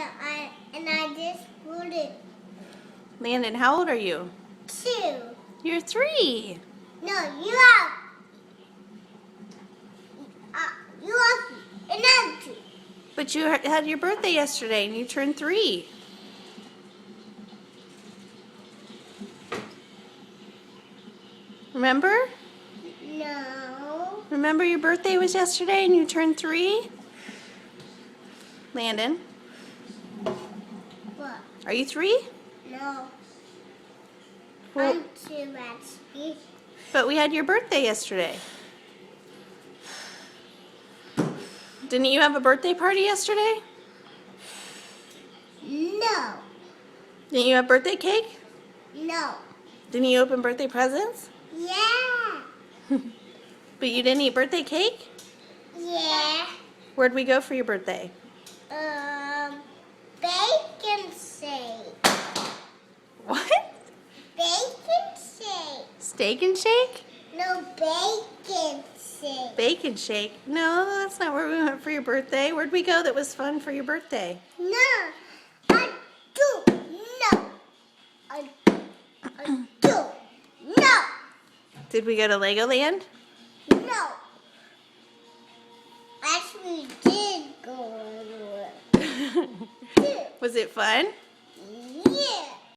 I just put it Landon, how old are you? 2. You're 3. No, you have another 2. But you had your birthday yesterday and you turned 3. Remember? No. Remember your birthday was yesterday and you turned 3? Landon, What? are you 3? No. Well, I'm 2 actually. but we had your birthday yesterday. Didn't you have a birthday party yesterday? No. Didn't you have birthday cake? No. Didn't you open birthday presents? Yeah. But you didn't eat birthday cake? Yeah. Where'd we go for your birthday? Bacon shake. What? Bacon shake. Steak and shake? No, bacon shake. Bacon shake? No, that's not where we went for your birthday. Where'd we go that was fun for your birthday? No, I do. No, I do. No, Did we go to Legoland? no. Actually, we did go to it. Was it fun?